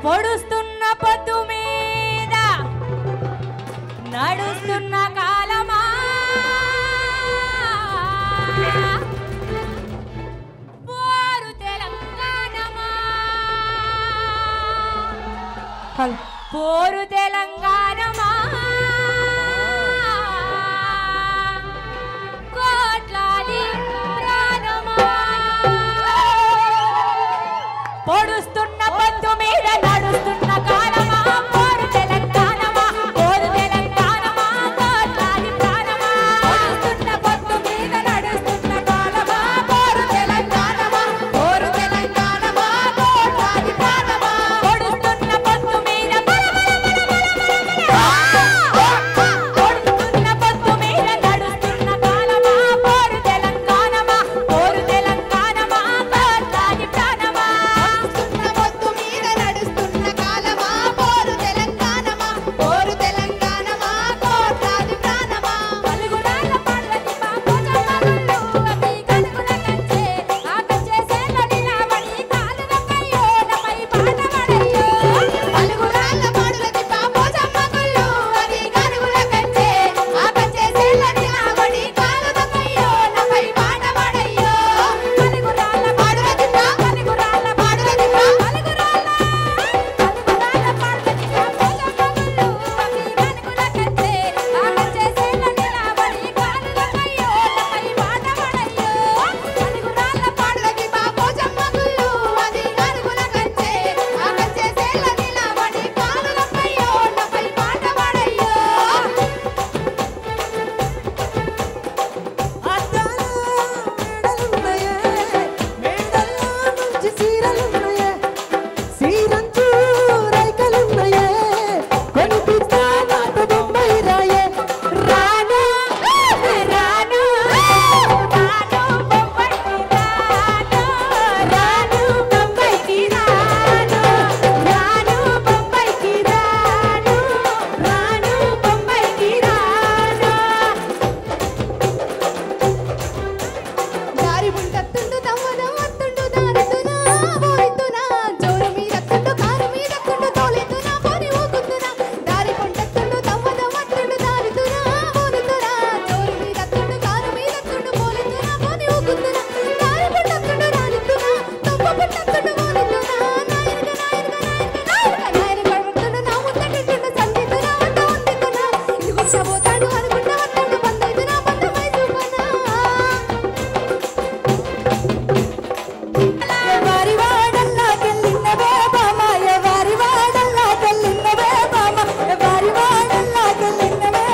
పొడుస్తున్న పొద్దు మీద నడుస్తున్న కాలమా పోరు తెలంగాణమా పోరు తెలంగాణమా కోట్లాది ప్రాణమా పొడుస్తున్న పొద్దు మీద నడుస్తున్న కాలమా పోరు తెలంగాణమా పోరు తెలంగాణమా కోట్లాది ప్రాణమా పొడుస్తున్న పొద్దు మీద నడుస్తున్న కాలమా పోరు తెలంగాణమా పోరు తెలంగాణమా కోట్లాది ప్రాణమా పొడుస్తున్న పొద్దు మీద పొడుస్తున్న పొద్దు మీద నడుస్తున్న కాలమా పోరు తెలంగాణమా పోరు తెలంగాణమా కోట్లాది ప్రాణమా పొడుస్తున్న పొద్దు మీద నడుస్తున్న కాలమా పోరు తెలంగాణమా పోరు తెలంగాణమా కోట్లాది ప్రాణమా పలుగురాల పార్వతి బాపోజమ్మగుళ్ళు అవి కనుకుల కంచే ఆ కంచేసేలో నిలబడి కాలువకయ్యో నపై పాటపడయ్యో పలుగురాల పార్వతి బాపోజమ్మగుళ్ళు అవి కనుకుల కంచే ఆ కంచేసేలో నిలబడి కాలువకయ్యో నపై పాటపడయ్యో పలుగురాల పార్వతి పలుగురాల పార్వతి పలుగురాల పార్వతి బాపోజమ్మగుళ్ళు అవి కనుకుల కంచే ఆ కంచేసేలో నిలబడి కాలువకయ్యో నపై పాటపడయ్యో పలుగురాల పార్వతి బాపోజమ్మగుళ్ళు అది కనుకుల కంచే ఆ కంచేసేలో నిలబడి కాలువకయ్యో నపై పాటపడయ్యో రాను రాను రాను బొంబాయికి రాను రాను బొంబాయికి రాను రాను బొంబాయికి రాను దారి ఉంటత్తుండు తవ్వదం అత్తుండు దారుతున్నా పోయితున్నా జోరు మీదత్తుండు కారు మీదత్తుండు తోలితున్నా పోని ఊగుతున్నా దారి కొంటత్తుండు తవ్వదం అత్తుండు దారుతున్నా పోదుతున్నా జోరు మీదత్తుండు కారు మీదత్తుండు పోలితున్నా పోని ఊగుతున్నా దారి కొంటత్తుండు రాలుతున్నా తవ్వ పుట్టత్తుండు పోలితున్నా నాయనక పడుతుండు నా ముద్దటిండు సందితున్నా వంట వండుతున్నా ఇది గుచ్చబోతాడు అనుకుంటా వస్తాడు బందైతున్నా బంధమై చూపనా ఎవరి వాడల్లా కెళ్ళినవే బామ ఎవరి వాడల్లా కెళ్ళినవే బామ ఎవరి వాడల్లా కెళ్ళినవే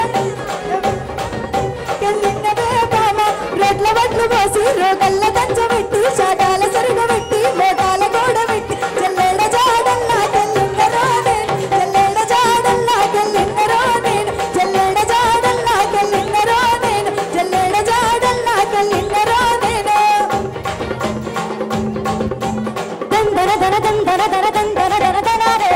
బామ రెడ్ల వడ్లు పోసి రోగల్ల దంచబెట్టి చాటాల సరుగబెట్టి మోటాల గోడబెట్టి చెల్లెడ జాడల్లా కెళ్ళినరో నేను చెల్లెడ జాడల్లా కెళ్ళినరో నేను చెల్లెడ జాడల్లా కెళ్ళినరో నేను చెల్లెడ జాడల్లా కెళ్ళినరో నేను దందర దర దందర దర దందర దర దర రే